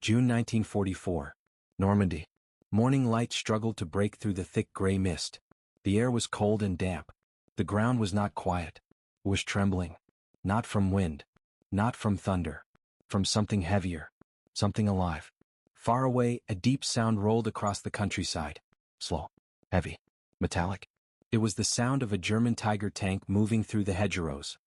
June 1944. Normandy. Morning light struggled to break through the thick gray mist. The air was cold and damp. The ground was not quiet. It was trembling. Not from wind. Not from thunder. From something heavier. Something alive. Far away, a deep sound rolled across the countryside. Slow. Heavy. Metallic. It was the sound of a German Tiger tank moving through the hedgerows.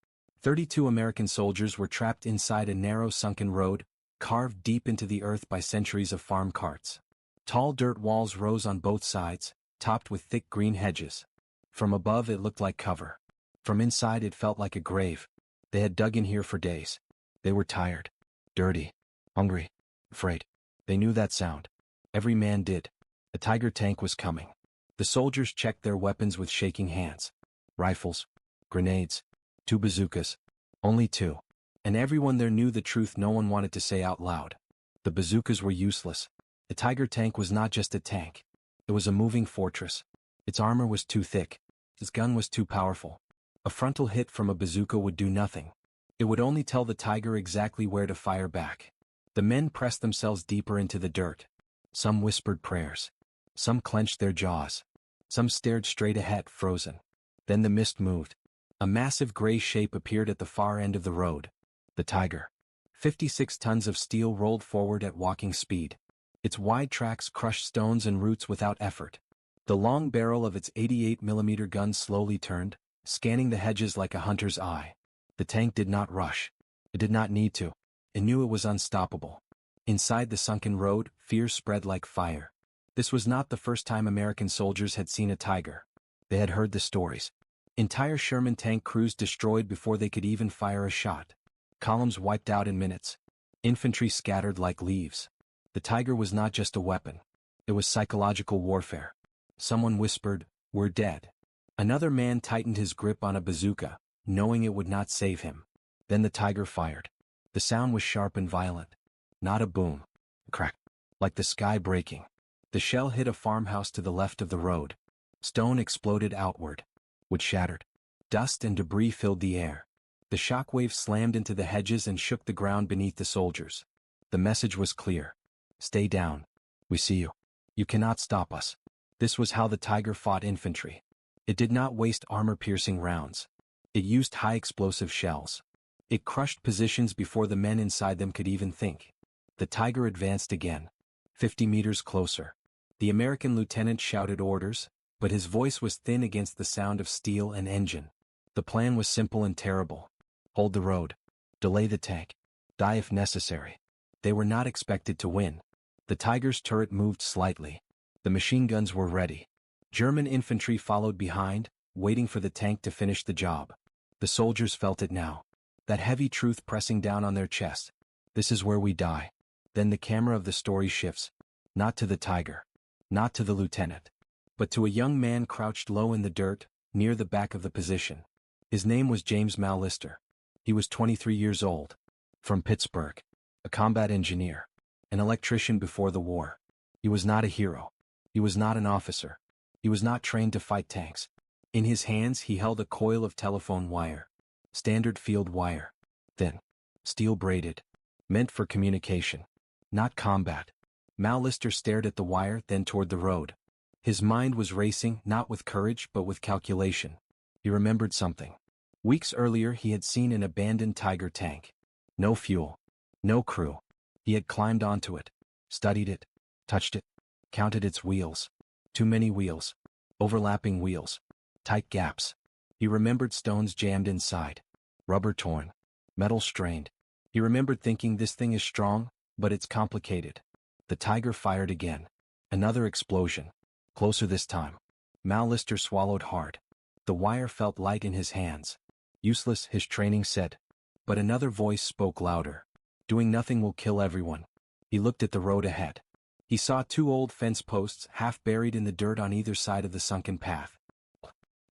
32 American soldiers were trapped inside a narrow sunken road, carved deep into the earth by centuries of farm carts. Tall dirt walls rose on both sides, topped with thick green hedges. From above it looked like cover. From inside it felt like a grave. They had dug in here for days. They were tired, dirty, hungry, afraid. They knew that sound. Every man did. A Tiger tank was coming. The soldiers checked their weapons with shaking hands. Rifles, grenades, 2 bazookas. Only 2. And everyone there knew the truth no one wanted to say out loud. The bazookas were useless. The Tiger tank was not just a tank. It was a moving fortress. Its armor was too thick. Its gun was too powerful. A frontal hit from a bazooka would do nothing. It would only tell the Tiger exactly where to fire back. The men pressed themselves deeper into the dirt. Some whispered prayers. Some clenched their jaws. Some stared straight ahead, frozen. Then the mist moved. A massive gray shape appeared at the far end of the road. The Tiger. 56 tons of steel rolled forward at walking speed. Its wide tracks crushed stones and roots without effort. The long barrel of its 88mm gun slowly turned, scanning the hedges like a hunter's eye. The tank did not rush. It did not need to. It knew it was unstoppable. Inside the sunken road, fear spread like fire. This was not the first time American soldiers had seen a Tiger. They had heard the stories. Entire Sherman tank crews destroyed before they could even fire a shot. Columns wiped out in minutes. Infantry scattered like leaves. The Tiger was not just a weapon. It was psychological warfare. Someone whispered, "We're dead." Another man tightened his grip on a bazooka, knowing it would not save him. Then the Tiger fired. The sound was sharp and violent. Not a boom. A crack. Like the sky breaking. The shell hit a farmhouse to the left of the road. Stone exploded outward. Wood shattered. Dust and debris filled the air. The shockwave slammed into the hedges and shook the ground beneath the soldiers. The message was clear. Stay down. We see you. You cannot stop us. This was how the Tiger fought infantry. It did not waste armor-piercing rounds. It used high-explosive shells. It crushed positions before the men inside them could even think. The Tiger advanced again. 50 meters closer. The American lieutenant shouted orders, but his voice was thin against the sound of steel and engine. The plan was simple and terrible. Hold the road. Delay the tank. Die if necessary. They were not expected to win. The Tiger's turret moved slightly. The machine guns were ready. German infantry followed behind, waiting for the tank to finish the job. The soldiers felt it now. That heavy truth pressing down on their chest. This is where we die. Then the camera of the story shifts. Not to the Tiger. Not to the lieutenant. But to a young man crouched low in the dirt, near the back of the position. His name was James Mallister. He was 23 years old. From Pittsburgh. A combat engineer. An electrician before the war. He was not a hero. He was not an officer. He was not trained to fight tanks. In his hands he held a coil of telephone wire. Standard field wire. Thin. Steel braided. Meant for communication. Not combat. Mallister stared at the wire, then toward the road. His mind was racing, not with courage but with calculation. He remembered something. Weeks earlier he had seen an abandoned Tiger tank. No fuel. No crew. He had climbed onto it. Studied it. Touched it. Counted its wheels. Too many wheels. Overlapping wheels. Tight gaps. He remembered stones jammed inside. Rubber torn. Metal strained. He remembered thinking this thing is strong, but it's complicated. The Tiger fired again. Another explosion. Closer this time. Mallister swallowed hard. The wire felt light in his hands. Useless, his training said. But another voice spoke louder. Doing nothing will kill everyone. He looked at the road ahead. He saw 2 old fence posts half buried in the dirt on either side of the sunken path.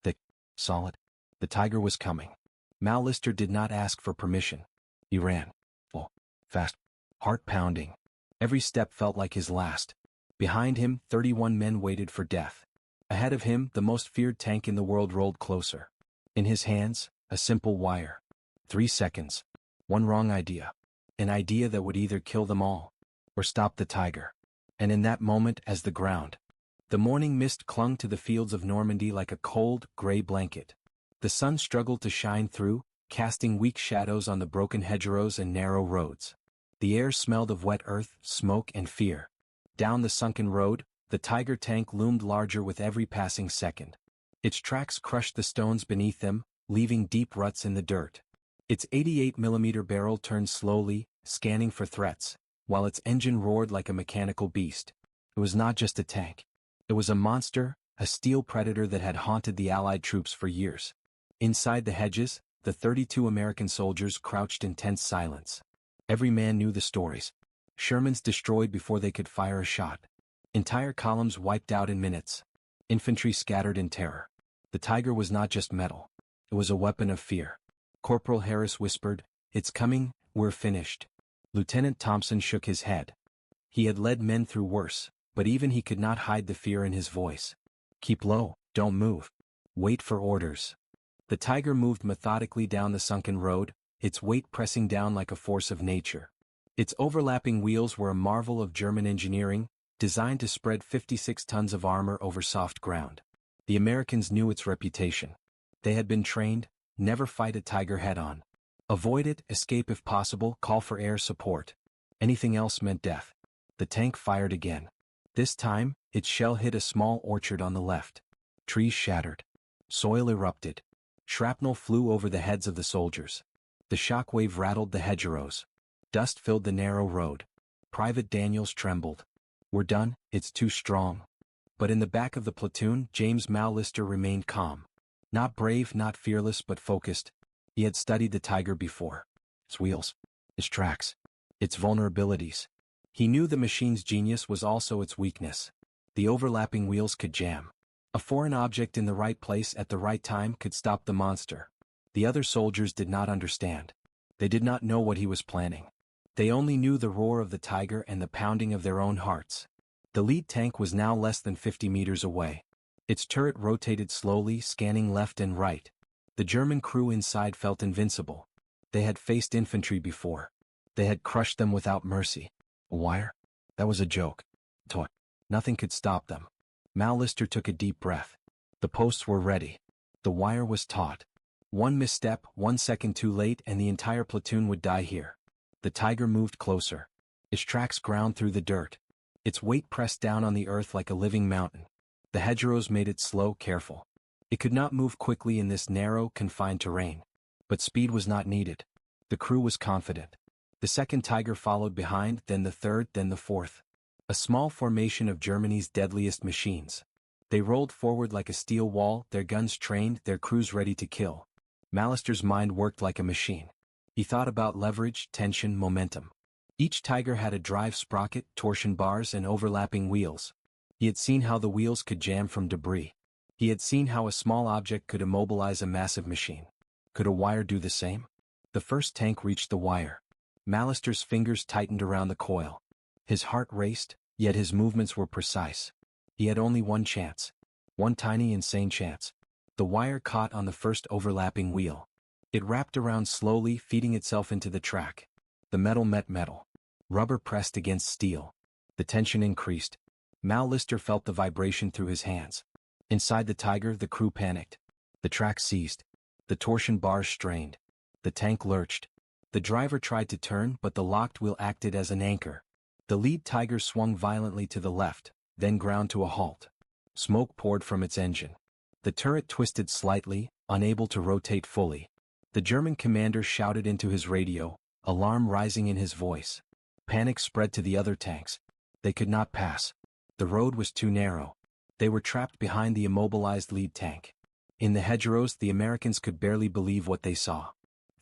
Thick, solid. The Tiger was coming. Mallister did not ask for permission. He ran. Full, fast, heart pounding. Every step felt like his last. Behind him, 31 men waited for death. Ahead of him, the most feared tank in the world rolled closer. In his hands, a simple wire. 3 seconds. One wrong idea. An idea that would either kill them all or stop the tiger. And in that moment, as the morning mist clung to the fields of Normandy like a cold, gray blanket. The sun struggled to shine through, casting weak shadows on the broken hedgerows and narrow roads. The air smelled of wet earth, smoke, and fear. Down the sunken road, the Tiger tank loomed larger with every passing second. Its tracks crushed the stones beneath them, leaving deep ruts in the dirt. Its 88mm barrel turned slowly, scanning for threats, while its engine roared like a mechanical beast. It was not just a tank. It was a monster, a steel predator that had haunted the Allied troops for years. Inside the hedges, the 32 American soldiers crouched in tense silence. Every man knew the stories. Shermans destroyed before they could fire a shot. Entire columns wiped out in minutes. Infantry scattered in terror. The Tiger was not just metal. It was a weapon of fear. Corporal Harris whispered, "It's coming, we're finished." Lieutenant Thompson shook his head. He had led men through worse, but even he could not hide the fear in his voice. "Keep low, don't move. Wait for orders." The Tiger moved methodically down the sunken road, its weight pressing down like a force of nature. Its overlapping wheels were a marvel of German engineering, designed to spread 56 tons of armor over soft ground. The Americans knew its reputation. They had been trained, never fight a Tiger head-on. Avoid it, escape if possible, call for air support. Anything else meant death. The tank fired again. This time, its shell hit a small orchard on the left. Trees shattered. Soil erupted. Shrapnel flew over the heads of the soldiers. The shockwave rattled the hedgerows. Dust filled the narrow road. Private Daniels trembled. "We're done, it's too strong." But in the back of the platoon, James Mallister remained calm. Not brave, not fearless, but focused. He had studied the Tiger before. Its wheels. Its tracks. Its vulnerabilities. He knew the machine's genius was also its weakness. The overlapping wheels could jam. A foreign object in the right place at the right time could stop the monster. The other soldiers did not understand. They did not know what he was planning. They only knew the roar of the Tiger and the pounding of their own hearts. The lead tank was now less than 50 meters away. Its turret rotated slowly, scanning left and right. The German crew inside felt invincible. They had faced infantry before. They had crushed them without mercy. A wire? That was a joke. Toy. Nothing could stop them. Mallister took a deep breath. The posts were ready. The wire was taut. One misstep, 1 second too late, and the entire platoon would die here. The Tiger moved closer. Its tracks ground through the dirt. Its weight pressed down on the earth like a living mountain. The hedgerows made it slow, careful. It could not move quickly in this narrow, confined terrain. But speed was not needed. The crew was confident. The second Tiger followed behind, then the third, then the fourth. A small formation of Germany's deadliest machines. They rolled forward like a steel wall, their guns trained, their crews ready to kill. Mallister's mind worked like a machine. He thought about leverage, tension, momentum. Each Tiger had a drive sprocket, torsion bars, and overlapping wheels. He had seen how the wheels could jam from debris. He had seen how a small object could immobilize a massive machine. Could a wire do the same? The first tank reached the wire. Mallister's fingers tightened around the coil. His heart raced, yet his movements were precise. He had only one chance. One tiny, insane chance. The wire caught on the first overlapping wheel. It wrapped around slowly, feeding itself into the track. The metal met metal. Rubber pressed against steel. The tension increased. Mallister felt the vibration through his hands. Inside the Tiger, the crew panicked. The track seized. The torsion bars strained. The tank lurched. The driver tried to turn, but the locked wheel acted as an anchor. The lead Tiger swung violently to the left, then ground to a halt. Smoke poured from its engine. The turret twisted slightly, unable to rotate fully. The German commander shouted into his radio, alarm rising in his voice. Panic spread to the other tanks. They could not pass. The road was too narrow. They were trapped behind the immobilized lead tank. In the hedgerows, the Americans could barely believe what they saw.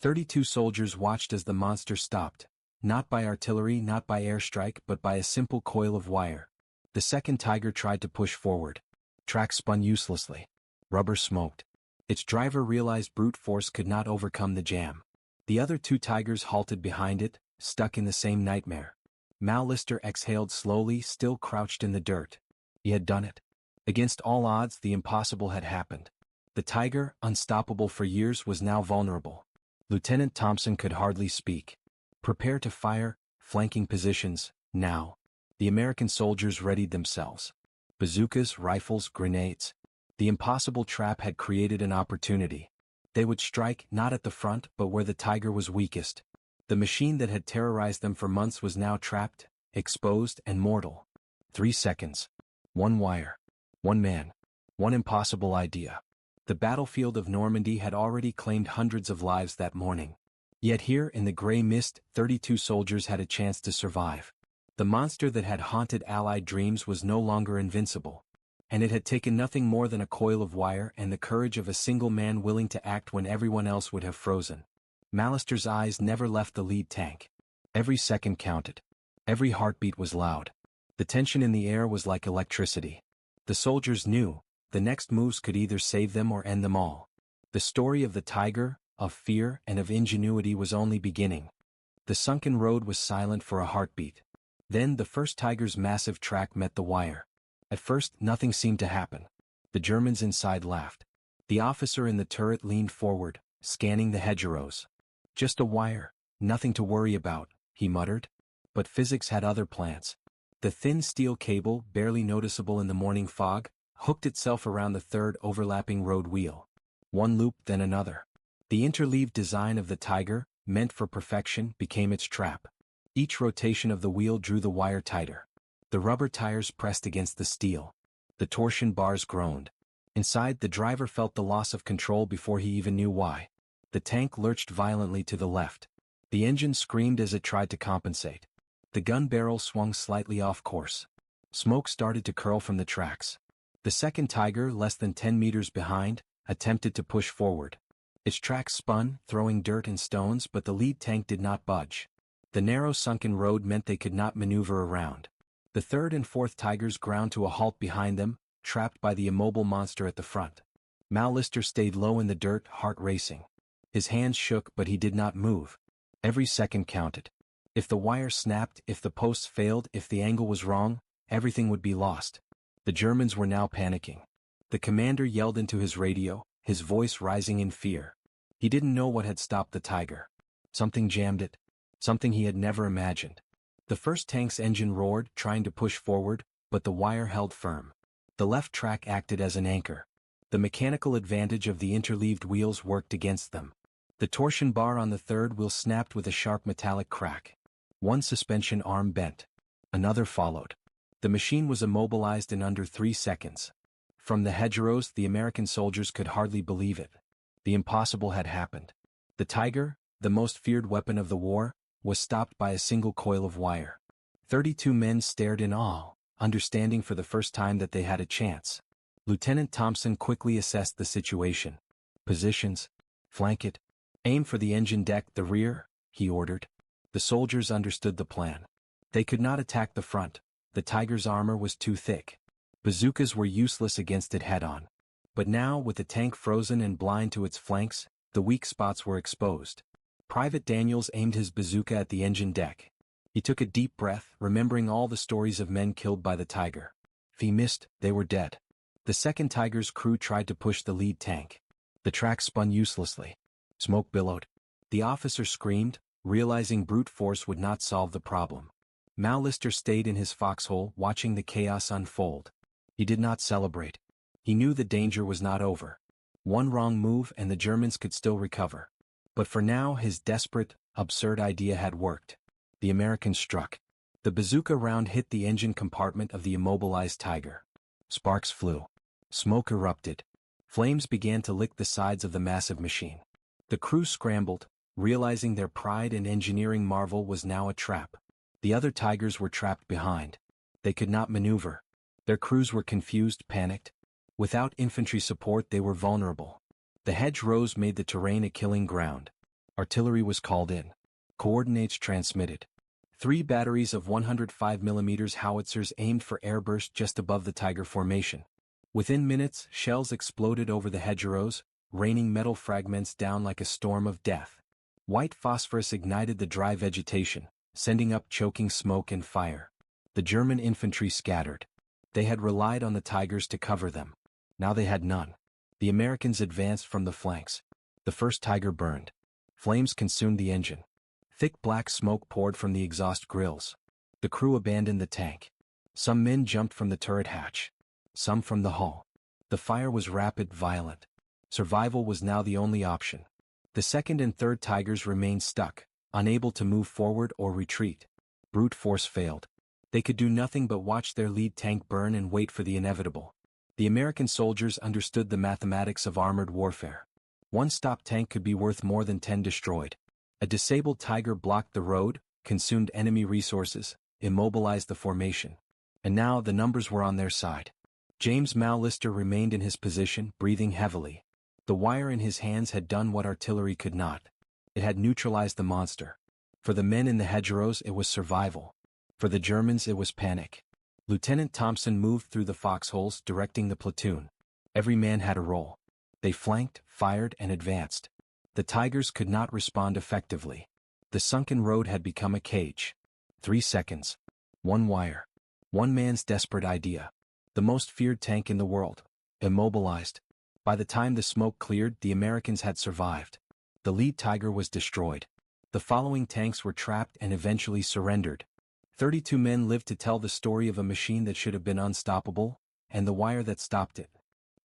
32 soldiers watched as the monster stopped, not by artillery, not by airstrike, but by a simple coil of wire. The second Tiger tried to push forward. Track spun uselessly. Rubber smoked. Its driver realized brute force could not overcome the jam. The other two Tigers halted behind it, stuck in the same nightmare. Mallister exhaled slowly, still crouched in the dirt. He had done it. Against all odds, the impossible had happened. The Tiger, unstoppable for years, was now vulnerable. Lieutenant Thompson could hardly speak. "Prepare to fire, flanking positions," Now, the American soldiers readied themselves. Bazookas, rifles, grenades. The impossible trap had created an opportunity. They would strike not at the front but where the tiger was weakest. The machine that had terrorized them for months was now trapped, exposed, and mortal. 3 seconds. One wire. One man. One impossible idea. The battlefield of Normandy had already claimed hundreds of lives that morning. Yet here in the gray mist, 32 soldiers had a chance to survive. The monster that had haunted Allied dreams was no longer invincible. And it had taken nothing more than a coil of wire and the courage of a single man willing to act when everyone else would have frozen. Mallister's eyes never left the lead tank. Every second counted. Every heartbeat was loud. The tension in the air was like electricity. The soldiers knew, the next moves could either save them or end them all. The story of the tiger, of fear and of ingenuity was only beginning. The sunken road was silent for a heartbeat. Then the first tiger's massive track met the wire. At first, nothing seemed to happen. The Germans inside laughed. The officer in the turret leaned forward, scanning the hedgerows. Just a wire, nothing to worry about, he muttered. But physics had other plans. The thin steel cable, barely noticeable in the morning fog, hooked itself around the third overlapping road wheel. One loop, then another. The interleaved design of the tiger, meant for perfection, became its trap. Each rotation of the wheel drew the wire tighter. The rubber tires pressed against the steel. The torsion bars groaned. Inside, the driver felt the loss of control before he even knew why. The tank lurched violently to the left. The engine screamed as it tried to compensate. The gun barrel swung slightly off course. Smoke started to curl from the tracks. The second tiger, less than 10 meters behind, attempted to push forward. Its tracks spun, throwing dirt and stones, but the lead tank did not budge. The narrow sunken road meant they could not maneuver around. The third and fourth tigers ground to a halt behind them, trapped by the immobile monster at the front. Mallister stayed low in the dirt, heart racing. His hands shook but he did not move. Every second counted. If the wire snapped, if the posts failed, if the angle was wrong, everything would be lost. The Germans were now panicking. The commander yelled into his radio, his voice rising in fear. He didn't know what had stopped the tiger. Something jammed it. Something he had never imagined. The first tank's engine roared, trying to push forward, but the wire held firm. The left track acted as an anchor. The mechanical advantage of the interleaved wheels worked against them. The torsion bar on the third wheel snapped with a sharp metallic crack. One suspension arm bent. Another followed. The machine was immobilized in under 3 seconds. From the hedgerows, the American soldiers could hardly believe it. The impossible had happened. The tiger, the most feared weapon of the war, was stopped by a single coil of wire. 32 men stared in awe, understanding for the first time that they had a chance. Lieutenant Thompson quickly assessed the situation. Positions. Flank it. Aim for the engine deck, the rear, he ordered. The soldiers understood the plan. They could not attack the front. The tiger's armor was too thick. Bazookas were useless against it head-on. But now, with the tank frozen and blind to its flanks, the weak spots were exposed. Private Daniels aimed his bazooka at the engine deck. He took a deep breath, remembering all the stories of men killed by the tiger. If he missed, they were dead. The second tiger's crew tried to push the lead tank. The track spun uselessly. Smoke billowed. The officer screamed, realizing brute force would not solve the problem. Mallister stayed in his foxhole, watching the chaos unfold. He did not celebrate. He knew the danger was not over. One wrong move and the Germans could still recover. But for now his desperate, absurd idea had worked. The Americans struck. The bazooka round hit the engine compartment of the immobilized tiger. Sparks flew. Smoke erupted. Flames began to lick the sides of the massive machine. The crew scrambled, realizing their pride and engineering marvel was now a trap. The other tigers were trapped behind. They could not maneuver. Their crews were confused, panicked. Without infantry support they were vulnerable. The hedgerows made the terrain a killing ground. Artillery was called in. Coordinates transmitted. 3 batteries of 105mm howitzers aimed for airburst just above the tiger formation. Within minutes, shells exploded over the hedgerows, raining metal fragments down like a storm of death. White phosphorus ignited the dry vegetation, sending up choking smoke and fire. The German infantry scattered. They had relied on the tigers to cover them. Now they had none. The Americans advanced from the flanks. The first tiger burned. Flames consumed the engine. Thick black smoke poured from the exhaust grills. The crew abandoned the tank. Some men jumped from the turret hatch. Some from the hull. The fire was rapid, violent. Survival was now the only option. The second and third Tigers remained stuck, unable to move forward or retreat. Brute force failed. They could do nothing but watch their lead tank burn and wait for the inevitable. The American soldiers understood the mathematics of armored warfare. One stopped tank could be worth more than 10 destroyed. A disabled Tiger blocked the road, consumed enemy resources, immobilized the formation. And now the numbers were on their side. James Mallister remained in his position, breathing heavily. The wire in his hands had done what artillery could not. It had neutralized the monster. For the men in the hedgerows it was survival. For the Germans it was panic. Lieutenant Thompson moved through the foxholes, directing the platoon. Every man had a role. They flanked, fired, and advanced. The Tigers could not respond effectively. The sunken road had become a cage. 3 seconds. One wire. One man's desperate idea. The most feared tank in the world. Immobilized. By the time the smoke cleared, the Americans had survived. The lead Tiger was destroyed. The following tanks were trapped and eventually surrendered. 32 men lived to tell the story of a machine that should have been unstoppable, and the wire that stopped it.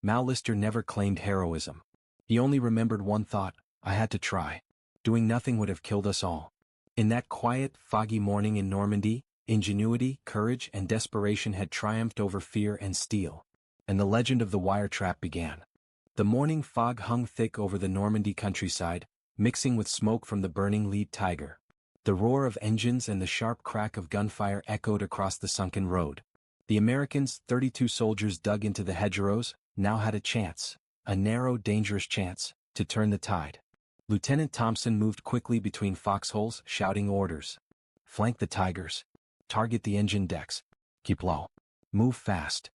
Mallister never claimed heroism. He only remembered one thought: I had to try. Doing nothing would have killed us all. In that quiet, foggy morning in Normandy, ingenuity, courage, and desperation had triumphed over fear and steel. And the legend of the wire trap began. The morning fog hung thick over the Normandy countryside, mixing with smoke from the burning lead Tiger. The roar of engines and the sharp crack of gunfire echoed across the sunken road. The Americans, 32 soldiers dug into the hedgerows, now had a chance, a narrow, dangerous chance, to turn the tide. Lieutenant Thompson moved quickly between foxholes, shouting orders. Flank the Tigers. Target the engine decks. Keep low. Move fast.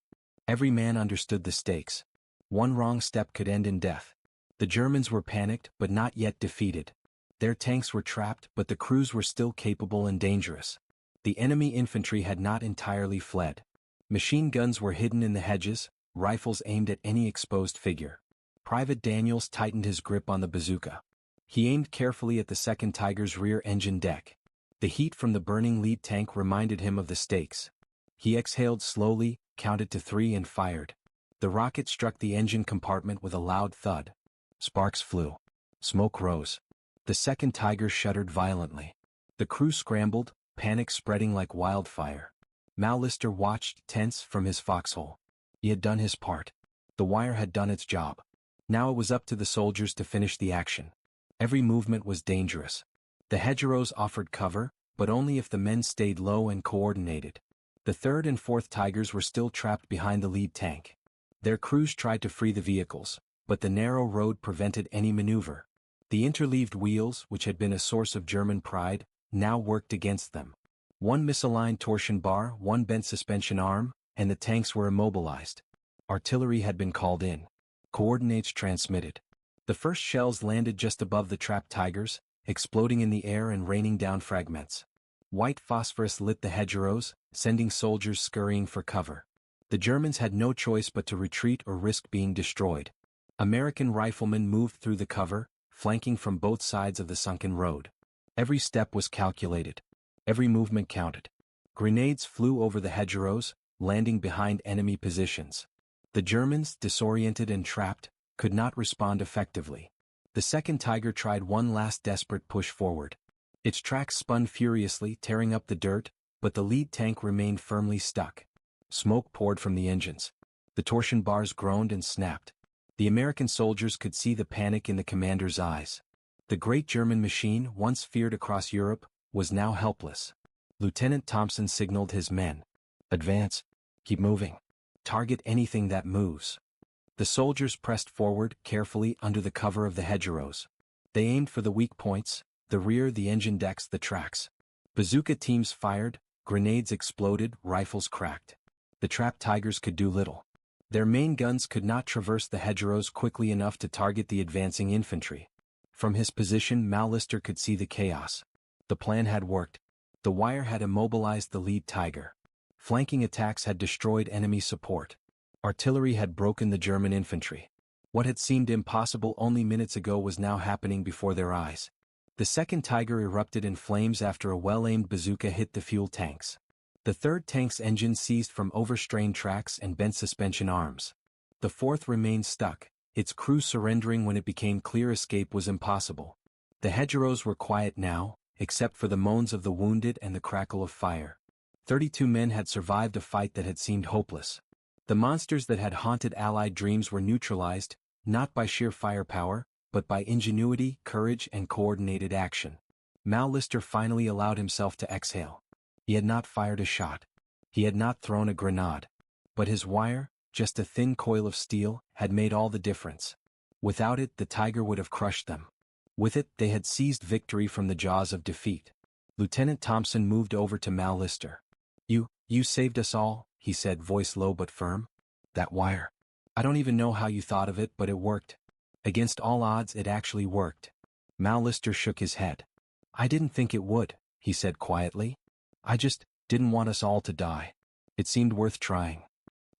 Every man understood the stakes. One wrong step could end in death. The Germans were panicked, but not yet defeated. Their tanks were trapped, but the crews were still capable and dangerous. The enemy infantry had not entirely fled. Machine guns were hidden in the hedges, rifles aimed at any exposed figure. Private Daniels tightened his grip on the bazooka. He aimed carefully at the second Tiger's rear engine deck. The heat from the burning lead tank reminded him of the stakes. He exhaled slowly, counted to 3 and fired. The rocket struck the engine compartment with a loud thud. Sparks flew. Smoke rose. The second Tiger shuddered violently. The crew scrambled, panic spreading like wildfire. Mallister watched, tense, from his foxhole. He had done his part. The wire had done its job. Now it was up to the soldiers to finish the action. Every movement was dangerous. The hedgerows offered cover, but only if the men stayed low and coordinated. The third and fourth Tigers were still trapped behind the lead tank. Their crews tried to free the vehicles, but the narrow road prevented any maneuver. The interleaved wheels, which had been a source of German pride, now worked against them. One misaligned torsion bar, one bent suspension arm, and the tanks were immobilized. Artillery had been called in. Coordinates transmitted. The first shells landed just above the trapped Tigers, exploding in the air and raining down fragments. White phosphorus lit the hedgerows, sending soldiers scurrying for cover. The Germans had no choice but to retreat or risk being destroyed. American riflemen moved through the cover, flanking from both sides of the sunken road. Every step was calculated. Every movement counted. Grenades flew over the hedgerows, landing behind enemy positions. The Germans, disoriented and trapped, could not respond effectively. The second Tiger tried one last desperate push forward. Its tracks spun furiously, tearing up the dirt, but the lead tank remained firmly stuck. Smoke poured from the engines. The torsion bars groaned and snapped. The American soldiers could see the panic in the commander's eyes. The great German machine, once feared across Europe, was now helpless. Lieutenant Thompson signaled his men. Advance. Keep moving. Target anything that moves. The soldiers pressed forward, carefully, under the cover of the hedgerows. They aimed for the weak points, the rear, the engine decks, the tracks. Bazooka teams fired, grenades exploded, rifles cracked. The trapped Tigers could do little. Their main guns could not traverse the hedgerows quickly enough to target the advancing infantry. From his position, Mallister could see the chaos. The plan had worked. The wire had immobilized the lead Tiger. Flanking attacks had destroyed enemy support. Artillery had broken the German infantry. What had seemed impossible only minutes ago was now happening before their eyes. The second Tiger erupted in flames after a well-aimed bazooka hit the fuel tanks. The third tank's engine seized from overstrained tracks and bent suspension arms. The fourth remained stuck, its crew surrendering when it became clear escape was impossible. The hedgerows were quiet now, except for the moans of the wounded and the crackle of fire. 32 men had survived a fight that had seemed hopeless. The monsters that had haunted Allied dreams were neutralized, not by sheer firepower, but by ingenuity, courage, and coordinated action. Mal Lister finally allowed himself to exhale. He had not fired a shot. He had not thrown a grenade. But his wire, just a thin coil of steel, had made all the difference. Without it, the Tiger would have crushed them. With it, they had seized victory from the jaws of defeat. Lieutenant Thompson moved over to Mal Lister. You saved us all," he said, voice low but firm. "That wire. I don't even know how you thought of it, but it worked. Against all odds, it actually worked." Mal Lister shook his head. "I didn't think it would," he said quietly. "I just didn't want us all to die. It seemed worth trying."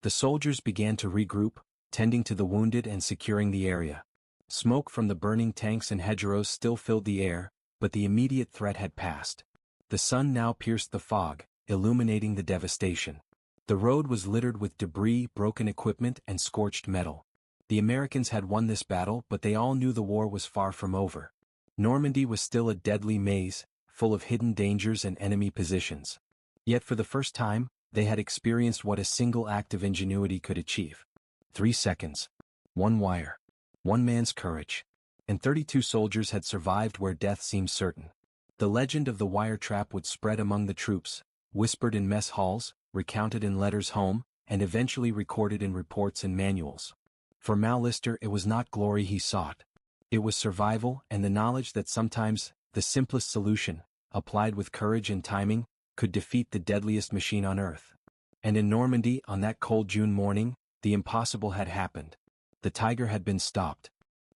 The soldiers began to regroup, tending to the wounded and securing the area. Smoke from the burning tanks and hedgerows still filled the air, but the immediate threat had passed. The sun now pierced the fog, illuminating the devastation. The road was littered with debris, broken equipment, and scorched metal. The Americans had won this battle, but they all knew the war was far from over. Normandy was still a deadly maze, full of hidden dangers and enemy positions. Yet for the first time, they had experienced what a single act of ingenuity could achieve. 3 seconds. One wire. One man's courage. And 32 soldiers had survived where death seemed certain. The legend of the wire trap would spread among the troops, whispered in mess halls, recounted in letters home, and eventually recorded in reports and manuals. For Mal Lister, it was not glory he sought. It was survival and the knowledge that sometimes the simplest solution, applied with courage and timing, could defeat the deadliest machine on earth. And in Normandy, on that cold June morning, the impossible had happened. The Tiger had been stopped.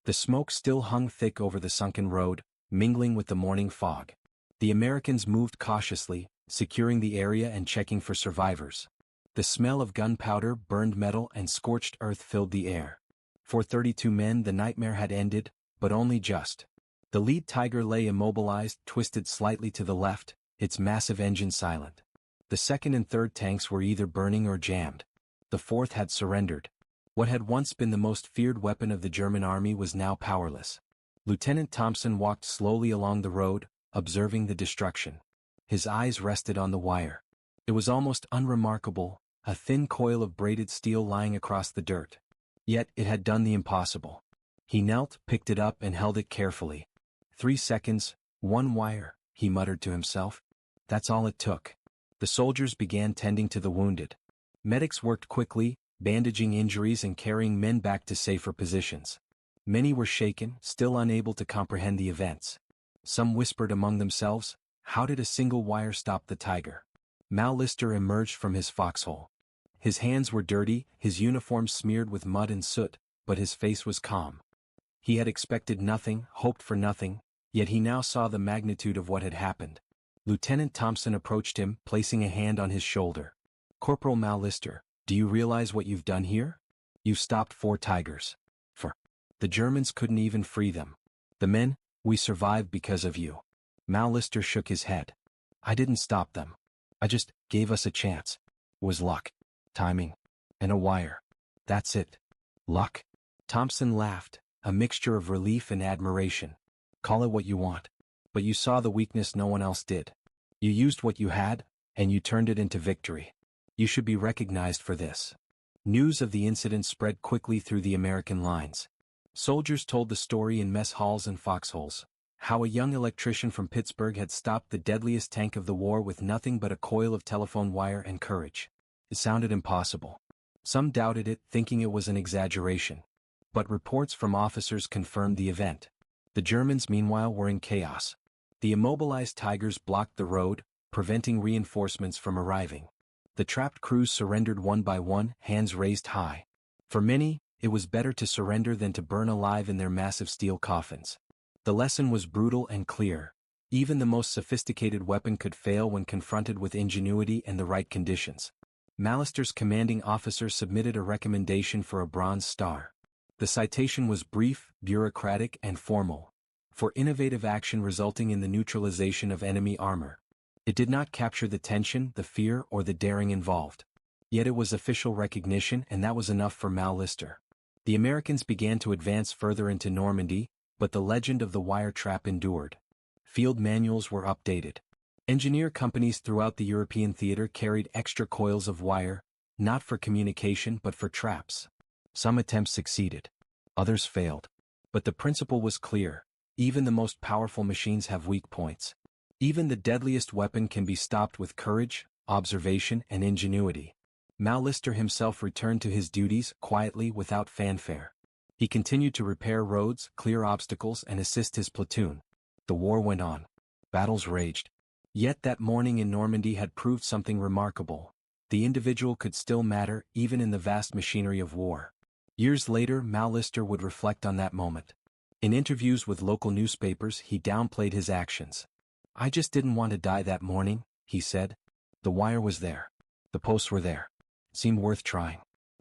The smoke still hung thick over the sunken road, mingling with the morning fog. The Americans moved cautiously, securing the area and checking for survivors. The smell of gunpowder, burned metal, and scorched earth filled the air. For 32 men, the nightmare had ended, but only just. The lead Tiger lay immobilized, twisted slightly to the left, its massive engine silent. The second and third tanks were either burning or jammed. The fourth had surrendered. What had once been the most feared weapon of the German army was now powerless. Lieutenant Thompson walked slowly along the road, observing the destruction. His eyes rested on the wire. It was almost unremarkable, a thin coil of braided steel lying across the dirt. Yet it had done the impossible. He knelt, picked it up, and held it carefully. 3 seconds, one wire, he muttered to himself. That's all it took. The soldiers began tending to the wounded. Medics worked quickly, bandaging injuries and carrying men back to safer positions. Many were shaken, still unable to comprehend the events. Some whispered among themselves, "How did a single wire stop the Tiger?" Mal Lister emerged from his foxhole. His hands were dirty, his uniform smeared with mud and soot, but his face was calm. He had expected nothing, hoped for nothing, yet he now saw the magnitude of what had happened. Lieutenant Thompson approached him, placing a hand on his shoulder. "Corporal Mal Lister, do you realize what you've done here? You've stopped 4 Tigers. The Germans couldn't even free them. The men, we survived because of you." Mal Lister shook his head. "I didn't stop them. I just gave us a chance. It was luck, timing, and a wire. That's it." "Luck?" Thompson laughed, a mixture of relief and admiration. "Call it what you want. But you saw the weakness no one else did. You used what you had, and you turned it into victory. You should be recognized for this." News of the incident spread quickly through the American lines. Soldiers told the story in mess halls and foxholes. How a young electrician from Pittsburgh had stopped the deadliest tank of the war with nothing but a coil of telephone wire and courage. It sounded impossible. Some doubted it, thinking it was an exaggeration. But reports from officers confirmed the event. The Germans, meanwhile, were in chaos. The immobilized Tigers blocked the road, preventing reinforcements from arriving. The trapped crews surrendered one by one, hands raised high. For many, it was better to surrender than to burn alive in their massive steel coffins. The lesson was brutal and clear. Even the most sophisticated weapon could fail when confronted with ingenuity and the right conditions. Mal Lister's commanding officer submitted a recommendation for a Bronze Star. The citation was brief, bureaucratic, and formal. For innovative action resulting in the neutralization of enemy armor. It did not capture the tension, the fear, or the daring involved. Yet it was official recognition, and that was enough for Mal Lister. The Americans began to advance further into Normandy, but the legend of the wire trap endured. Field manuals were updated. Engineer companies throughout the European theater carried extra coils of wire, not for communication but for traps. Some attempts succeeded. Others failed. But the principle was clear. Even the most powerful machines have weak points. Even the deadliest weapon can be stopped with courage, observation, and ingenuity. Mal Lister himself returned to his duties quietly without fanfare. He continued to repair roads, clear obstacles, and assist his platoon. The war went on. Battles raged. Yet that morning in Normandy had proved something remarkable. The individual could still matter even in the vast machinery of war. Years later, Mal Lister would reflect on that moment. In interviews with local newspapers, he downplayed his actions. "I just didn't want to die that morning," he said. "The wire was there. The posts were there. It seemed worth trying.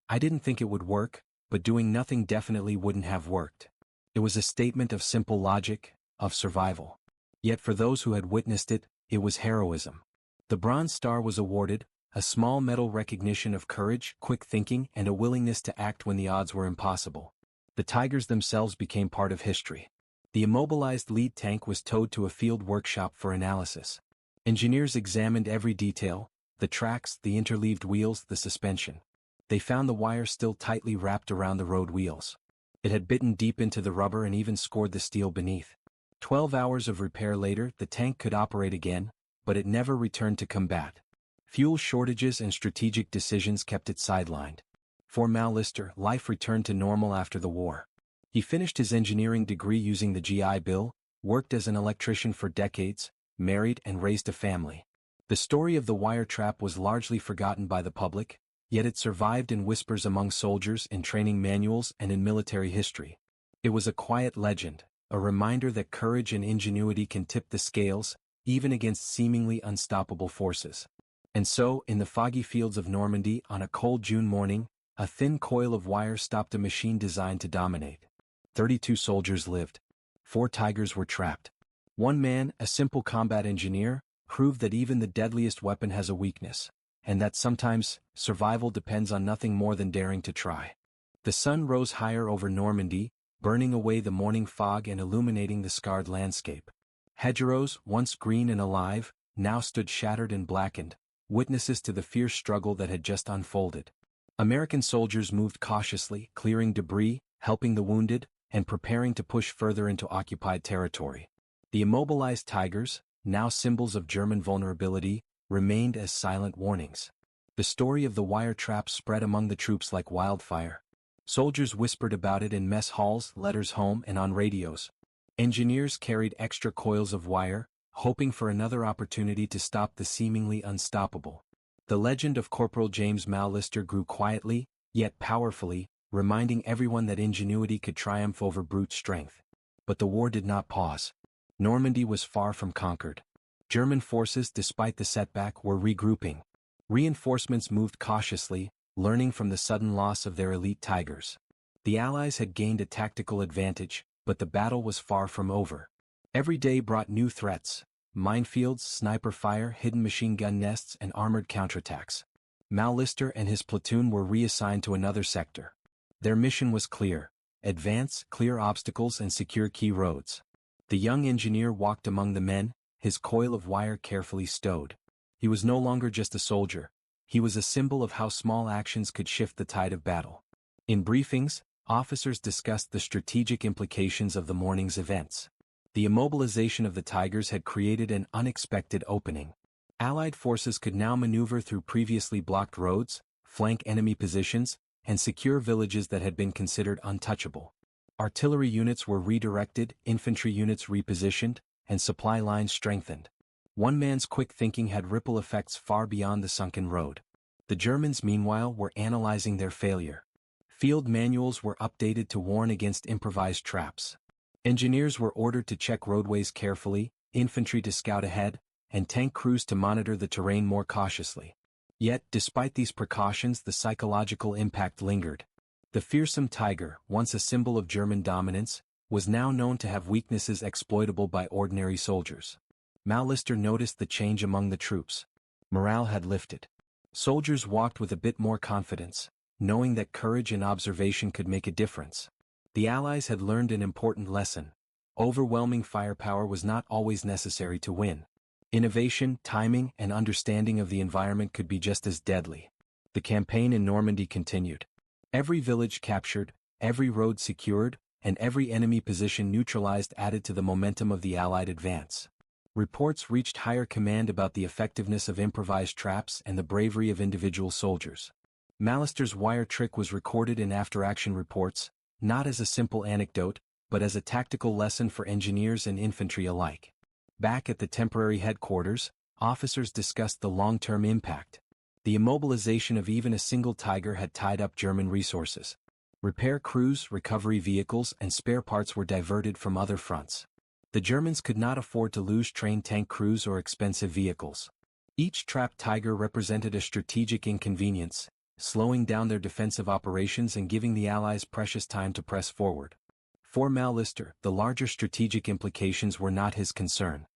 I didn't think it would work, but doing nothing definitely wouldn't have worked." It was a statement of simple logic, of survival. Yet for those who had witnessed it, it was heroism. The Bronze Star was awarded, a small medal recognition of courage, quick thinking, and a willingness to act when the odds were impossible. The Tigers themselves became part of history. The immobilized lead tank was towed to a field workshop for analysis. Engineers examined every detail: the tracks, the interleaved wheels, the suspension. They found the wire still tightly wrapped around the road wheels. It had bitten deep into the rubber and even scored the steel beneath. 12 hours of repair later, the tank could operate again, but it never returned to combat. Fuel shortages and strategic decisions kept it sidelined. For Mal Lister, life returned to normal after the war. He finished his engineering degree using the GI Bill, worked as an electrician for decades, married and raised a family. The story of the wire trap was largely forgotten by the public, yet it survived in whispers among soldiers, in training manuals, and in military history. It was a quiet legend, a reminder that courage and ingenuity can tip the scales, even against seemingly unstoppable forces. And so, in the foggy fields of Normandy on a cold June morning, a thin coil of wire stopped a machine designed to dominate. 32 soldiers lived. 4 Tigers were trapped. One man, a simple combat engineer, proved that even the deadliest weapon has a weakness, and that sometimes survival depends on nothing more than daring to try. The sun rose higher over Normandy, burning away the morning fog and illuminating the scarred landscape. Hedgerows, once green and alive, now stood shattered and blackened, witnesses to the fierce struggle that had just unfolded. American soldiers moved cautiously, clearing debris, helping the wounded, and preparing to push further into occupied territory. The immobilized Tigers, now symbols of German vulnerability, remained as silent warnings. The story of the wire trap spread among the troops like wildfire. Soldiers whispered about it in mess halls, letters home, and on radios. Engineers carried extra coils of wire, hoping for another opportunity to stop the seemingly unstoppable. The legend of Corporal James Mal Lister grew quietly, yet powerfully, reminding everyone that ingenuity could triumph over brute strength. But the war did not pause. Normandy was far from conquered. German forces, despite the setback, were regrouping. Reinforcements moved cautiously, learning from the sudden loss of their elite Tigers. The Allies had gained a tactical advantage, but the battle was far from over. Every day brought new threats: minefields, sniper fire, hidden machine gun nests, and armored counterattacks. Mal Lister and his platoon were reassigned to another sector. Their mission was clear: advance, clear obstacles, and secure key roads. The young engineer walked among the men, his coil of wire carefully stowed. He was no longer just a soldier. He was a symbol of how small actions could shift the tide of battle. In briefings, officers discussed the strategic implications of the morning's events. The immobilization of the Tigers had created an unexpected opening. Allied forces could now maneuver through previously blocked roads, flank enemy positions, and secure villages that had been considered untouchable. Artillery units were redirected, infantry units repositioned, and supply lines strengthened. One man's quick thinking had ripple effects far beyond the sunken road. The Germans, meanwhile, were analyzing their failure. Field manuals were updated to warn against improvised traps. Engineers were ordered to check roadways carefully, infantry to scout ahead, and tank crews to monitor the terrain more cautiously. Yet, despite these precautions, the psychological impact lingered. The fearsome Tiger, once a symbol of German dominance, was now known to have weaknesses exploitable by ordinary soldiers. Mal Lister noticed the change among the troops. Morale had lifted. Soldiers walked with a bit more confidence, knowing that courage and observation could make a difference. The Allies had learned an important lesson. Overwhelming firepower was not always necessary to win. Innovation, timing, and understanding of the environment could be just as deadly. The campaign in Normandy continued. Every village captured, every road secured, and every enemy position neutralized added to the momentum of the Allied advance. Reports reached higher command about the effectiveness of improvised traps and the bravery of individual soldiers. Mal Lister's wire trick was recorded in after-action reports, not as a simple anecdote, but as a tactical lesson for engineers and infantry alike. Back at the temporary headquarters, officers discussed the long-term impact. The immobilization of even a single Tiger had tied up German resources. Repair crews, recovery vehicles, and spare parts were diverted from other fronts. The Germans could not afford to lose trained tank crews or expensive vehicles. Each trapped Tiger represented a strategic inconvenience, slowing down their defensive operations and giving the Allies precious time to press forward. For Mal Lister, the larger strategic implications were not his concern.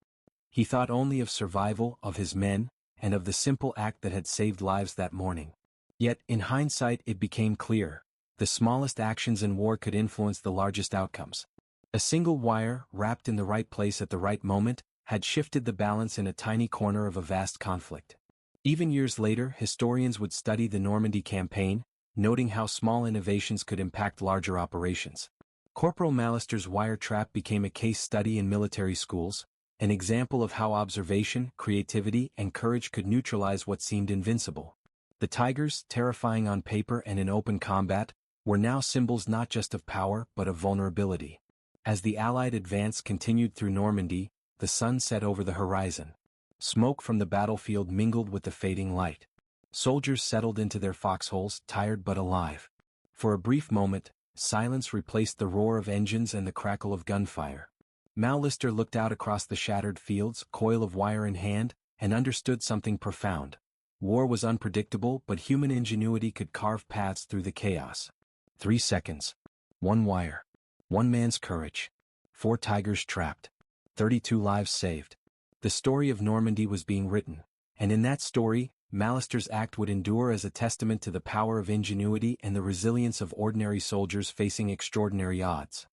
He thought only of survival, of his men, and of the simple act that had saved lives that morning. Yet, in hindsight, it became clear. The smallest actions in war could influence the largest outcomes. A single wire, wrapped in the right place at the right moment, had shifted the balance in a tiny corner of a vast conflict. Even years later, historians would study the Normandy campaign, noting how small innovations could impact larger operations. Corporal Mal Lister's wire trap became a case study in military schools, an example of how observation, creativity, and courage could neutralize what seemed invincible. The Tigers, terrifying on paper and in open combat, were now symbols not just of power but of vulnerability. As the Allied advance continued through Normandy, the sun set over the horizon. Smoke from the battlefield mingled with the fading light. Soldiers settled into their foxholes, tired but alive. For a brief moment, silence replaced the roar of engines and the crackle of gunfire. Mal Lister looked out across the shattered fields, coil of wire in hand, and understood something profound. War was unpredictable, but human ingenuity could carve paths through the chaos. 3 seconds. 1 wire. 1 man's courage. 4 Tigers trapped. 32 lives saved. The story of Normandy was being written, and in that story, Mal Lister's act would endure as a testament to the power of ingenuity and the resilience of ordinary soldiers facing extraordinary odds.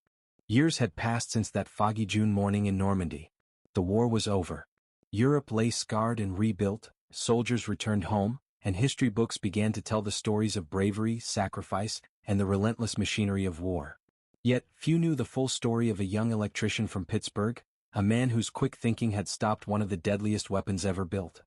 Years had passed since that foggy June morning in Normandy. The war was over. Europe lay scarred and rebuilt, soldiers returned home, and history books began to tell the stories of bravery, sacrifice, and the relentless machinery of war. Yet, few knew the full story of a young electrician from Pittsburgh, a man whose quick thinking had stopped one of the deadliest weapons ever built.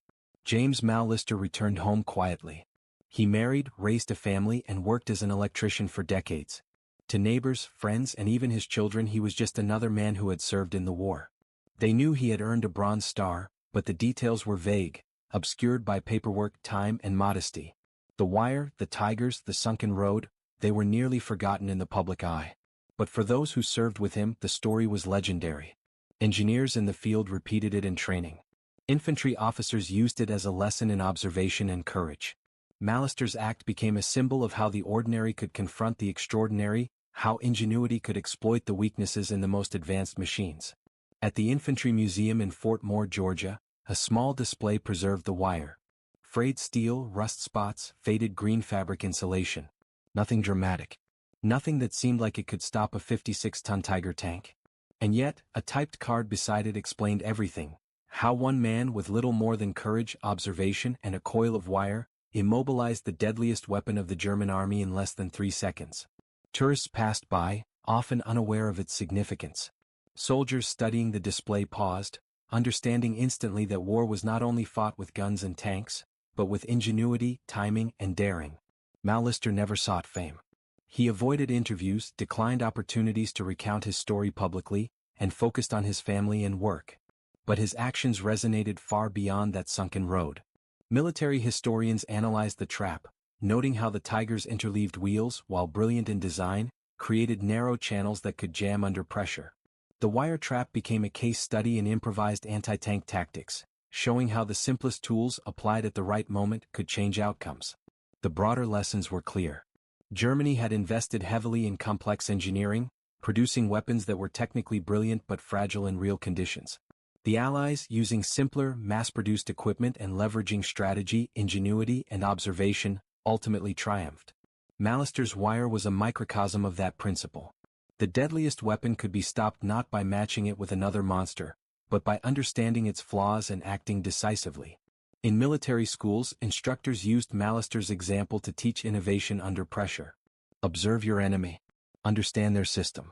James Mal Lister returned home quietly. He married, raised a family, and worked as an electrician for decades. To neighbors, friends, and even his children, he was just another man who had served in the war. They knew he had earned a Bronze Star, but the details were vague, obscured by paperwork, time, and modesty. The wire, the Tigers, the sunken road, they were nearly forgotten in the public eye. But for those who served with him, the story was legendary. Engineers in the field repeated it in training. Infantry officers used it as a lesson in observation and courage. Mal Lister's act became a symbol of how the ordinary could confront the extraordinary, how ingenuity could exploit the weaknesses in the most advanced machines. At the Infantry Museum in Fort Moore, Georgia, a small display preserved the wire. Frayed steel, rust spots, faded green fabric insulation. Nothing dramatic. Nothing that seemed like it could stop a 56-ton Tiger tank. And yet, a typed card beside it explained everything. How one man with little more than courage, observation, and a coil of wire immobilized the deadliest weapon of the German army in less than 3 seconds. Tourists passed by, often unaware of its significance. Soldiers studying the display paused, understanding instantly that war was not only fought with guns and tanks, but with ingenuity, timing, and daring. Mal Lister never sought fame. He avoided interviews, declined opportunities to recount his story publicly, and focused on his family and work. But his actions resonated far beyond that sunken road. Military historians analyzed the trap, noting how the Tigers' interleaved wheels, while brilliant in design, created narrow channels that could jam under pressure. The wire trap became a case study in improvised anti-tank tactics, showing how the simplest tools applied at the right moment could change outcomes. The broader lessons were clear. Germany had invested heavily in complex engineering, producing weapons that were technically brilliant but fragile in real conditions. The Allies, using simpler, mass-produced equipment and leveraging strategy, ingenuity, and observation, ultimately triumphed. Mallester's wire was a microcosm of that principle. The deadliest weapon could be stopped not by matching it with another monster, but by understanding its flaws and acting decisively. In military schools, instructors used Mallester's example to teach innovation under pressure. Observe your enemy. Understand their system.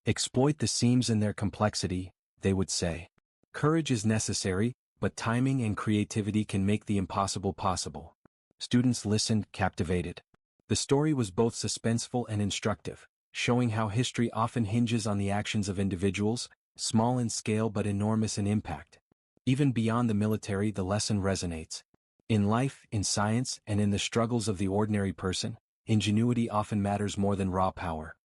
Exploit the seams in their complexity, they would say. Courage is necessary, but timing and creativity can make the impossible possible. Students listened, captivated. The story was both suspenseful and instructive, showing how history often hinges on the actions of individuals, small in scale but enormous in impact. Even beyond the military, the lesson resonates. In life, in science, and in the struggles of the ordinary person, ingenuity often matters more than raw power.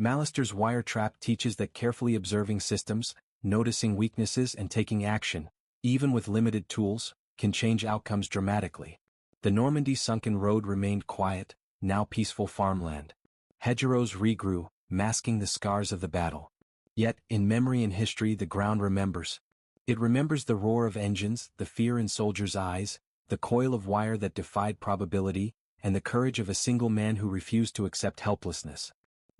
Mallester's wire trap teaches that carefully observing systems, noticing weaknesses and taking action, even with limited tools, can change outcomes dramatically. The Normandy sunken road remained quiet, now peaceful farmland. Hedgerows regrew, masking the scars of the battle. Yet, in memory and history, the ground remembers. It remembers the roar of engines, the fear in soldiers' eyes, the coil of wire that defied probability, and the courage of a single man who refused to accept helplessness.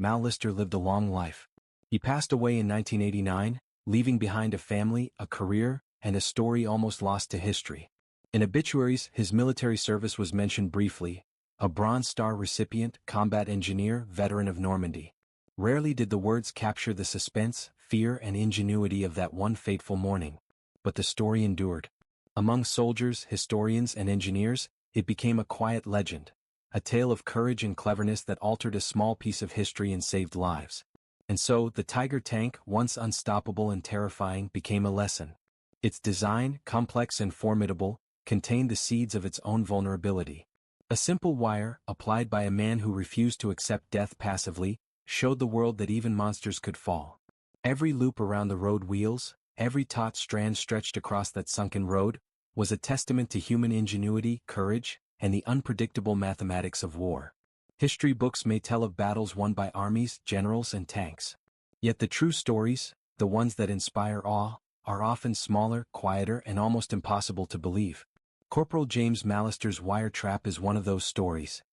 Mallister lived a long life. He passed away in 1989, leaving behind a family, a career, and a story almost lost to history. In obituaries, his military service was mentioned briefly: a Bronze Star recipient, combat engineer, veteran of Normandy. Rarely did the words capture the suspense, fear, and ingenuity of that one fateful morning. But the story endured. Among soldiers, historians, and engineers, it became a quiet legend, a tale of courage and cleverness that altered a small piece of history and saved lives. And so, the Tiger tank, once unstoppable and terrifying, became a lesson. Its design, complex and formidable, contained the seeds of its own vulnerability. A simple wire, applied by a man who refused to accept death passively, showed the world that even monsters could fall. Every loop around the road wheels, every taut strand stretched across that sunken road, was a testament to human ingenuity, courage, and the unpredictable mathematics of war. History books may tell of battles won by armies, generals, and tanks. Yet the true stories, the ones that inspire awe, are often smaller, quieter, and almost impossible to believe. Corporal James Mallester's wire trap is one of those stories.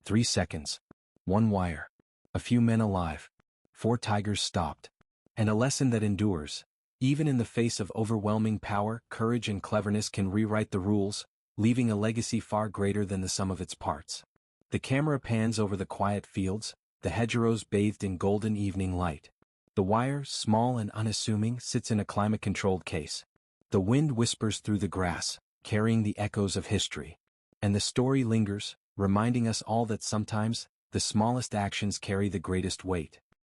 3 seconds. One wire. A few men alive. 4 tigers stopped. And a lesson that endures. Even in the face of overwhelming power, courage and cleverness can rewrite the rules, leaving a legacy far greater than the sum of its parts. The camera pans over the quiet fields, the hedgerows bathed in golden evening light. The wire, small and unassuming, sits in a climate-controlled case. The wind whispers through the grass, carrying the echoes of history. And the story lingers, reminding us all that sometimes, the smallest actions carry the greatest weight.